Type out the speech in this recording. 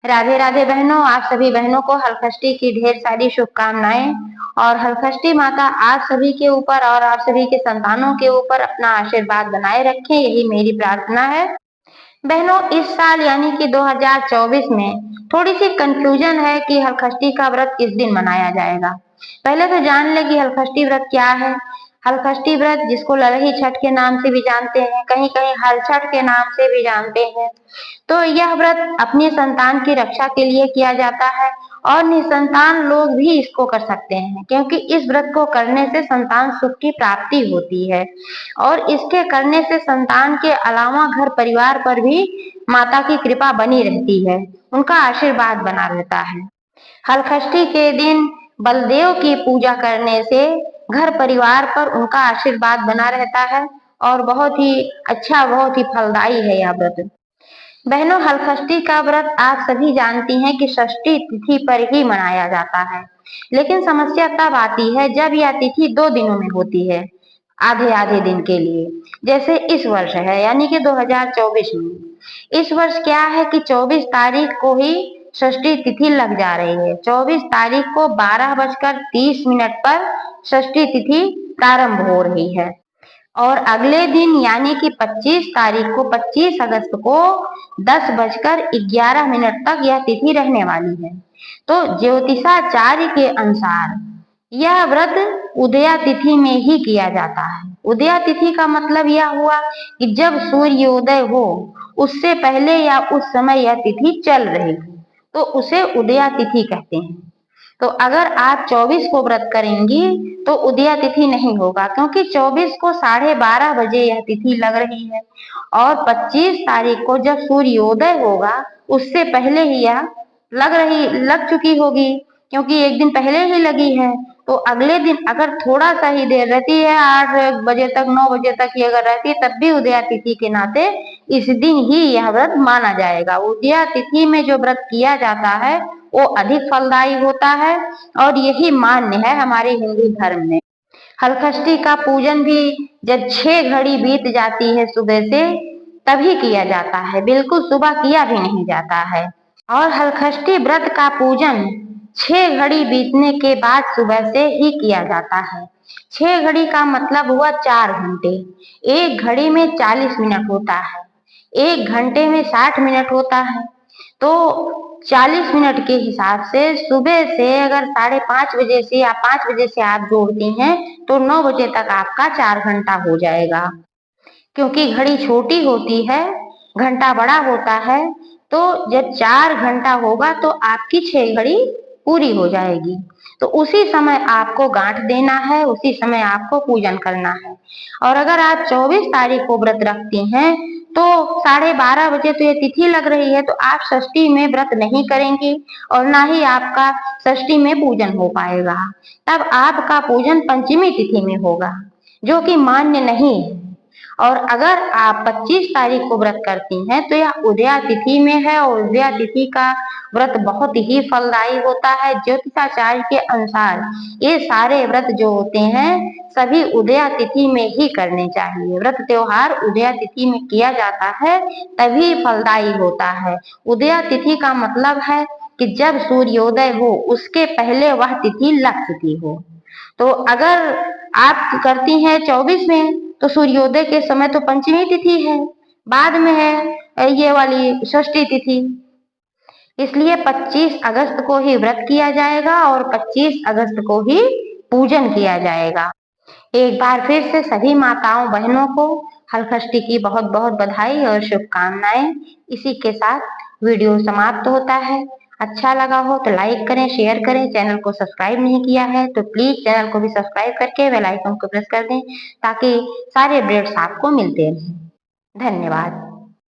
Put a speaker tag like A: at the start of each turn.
A: राधे राधे बहनों, आप सभी बहनों को हलखष्टी की ढेर सारी शुभकामनाएं। और हलखष्टी माता आप सभी के ऊपर और आप सभी के संतानों के ऊपर अपना आशीर्वाद बनाए रखें, यही मेरी प्रार्थना है। बहनों, इस साल यानी कि 2024 में थोड़ी सी कंफ्यूजन है कि हलखष्टी का व्रत किस दिन मनाया जाएगा। पहले तो जान ले कि हलखष्टी व्रत क्या है। हलखष्टी व्रत, जिसको ललही छठ के नाम से भी जानते हैं, कहीं कहीं हल छठ के नाम से भी जानते हैं, तो यह व्रत अपनी संतान की रक्षा के लिए किया जाता है। और निसंतान लोग भी इसको कर सकते हैं, क्योंकि इस व्रत को करने से संतान सुख की प्राप्ति होती है। और इसके करने से संतान के अलावा घर परिवार पर भी माता की कृपा बनी रहती है, उनका आशीर्वाद बना रहता है। हलखष्टी के दिन बलदेव की पूजा करने से घर परिवार पर उनका आशीर्वाद बना रहता है और बहुत ही अच्छा, बहुत ही फलदायी है यह व्रत। बहनों, हलखष्टी का व्रत आप सभी जानती हैं कि षष्ठी तिथि पर ही मनाया जाता है। लेकिन समस्या तब आती है जब यह तिथि 2 दिनों में होती है, आधे आधे दिन के लिए। जैसे इस वर्ष है, यानी कि 2024 में। इस वर्ष क्या है कि 24 तारीख को ही षष्ठी तिथि लग जा रही है। 24 तारीख को 12:30 पर षष्ठी तिथि प्रारंभ हो रही है। और अगले दिन यानी कि 25 तारीख को, 25 अगस्त को 10:11 तक यह तिथि रहने वाली है। तो ज्योतिषाचार्य के अनुसार यह व्रत उदया तिथि में ही किया जाता है। उदया तिथि का मतलब यह हुआ कि जब सूर्योदय हो उससे पहले या उस समय यह तिथि चल रही हो, तो उसे उदया तिथि कहते हैं। तो अगर आप 24 को व्रत करेंगी तो उदया तिथि नहीं होगा, क्योंकि 24 को 12:30 यह तिथि लग रही है। और 25 तारीख को जब सूर्योदय होगा उससे पहले ही यह लग चुकी होगी, क्योंकि एक दिन पहले ही लगी है। तो अगले दिन अगर थोड़ा सा ही देर रहती है, 8 बजे तक, 9 बजे तक ही अगर रहती है, तब भी उदया तिथि के नाते इस दिन ही यह व्रत माना जाएगा। उदया तिथि में जो व्रत किया जाता है वो अधिक फलदायी होता है और यही मान्य है हमारे हिंदू धर्म में। हलखष्टी का पूजन भी जब 6 घड़ी बीत जाती है सुबह से, तभी किया जाता है, बिल्कुल सुबह किया भी नहीं जाता है। और हलखष्टी व्रत का पूजन 6 घड़ी बीतने के बाद सुबह से ही किया जाता है। 6 घड़ी का मतलब हुआ 4 घंटे। एक घड़ी में 40 मिनट होता है, एक घंटे में 60 मिनट होता है। तो 40 मिनट के हिसाब से सुबह से अगर 5:30 बजे से या 5 बजे से आप जोड़ती हैं तो 9 बजे तक आपका 4 घंटा हो जाएगा। क्योंकि घड़ी छोटी होती है, घंटा बड़ा होता है, तो जब 4 घंटा होगा तो आपकी 6 घड़ी पूरी हो जाएगी। तो उसी समय आपको गांठ देना है, उसी समय आपको पूजन करना है। और अगर आप 24 तारीख को व्रत रखती हैं तो 12:30 बजे तो ये तिथि लग रही है, तो आप षष्ठी में व्रत नहीं करेंगी और ना ही आपका षष्ठी में पूजन हो पाएगा। तब आपका पूजन पंचमी तिथि में होगा, जो कि मान्य नहीं है। और अगर आप 25 तारीख को व्रत करती हैं तो यह उदया तिथि में है, और उदया तिथि का व्रत बहुत ही फलदायी होता है। ज्योतिषाचार्य के अनुसार ये सारे व्रत जो होते हैं सभी उदया तिथि में ही करने चाहिए। व्रत त्योहार उदया तिथि में किया जाता है, तभी फलदायी होता है। उदया तिथि का मतलब है कि जब सूर्योदय हो उसके पहले वह तिथि लग चुकी हो। तो अगर आप करती हैं 24 में तो सूर्योदय के समय तो पंचमी तिथि है, बाद में है ये वाली षष्ठी तिथि। इसलिए 25 अगस्त को ही व्रत किया जाएगा और 25 अगस्त को ही पूजन किया जाएगा। एक बार फिर से सभी माताओं बहनों को हलखष्टी की बहुत बहुत बधाई और शुभकामनाएं। इसी के साथ वीडियो समाप्त होता है। अच्छा लगा हो तो लाइक करें, शेयर करें। चैनल को सब्सक्राइब नहीं किया है तो प्लीज चैनल को भी सब्सक्राइब करके बेल आइकन को प्रेस कर दें, ताकि सारे अपडेट्स आपको मिलते रहें। धन्यवाद।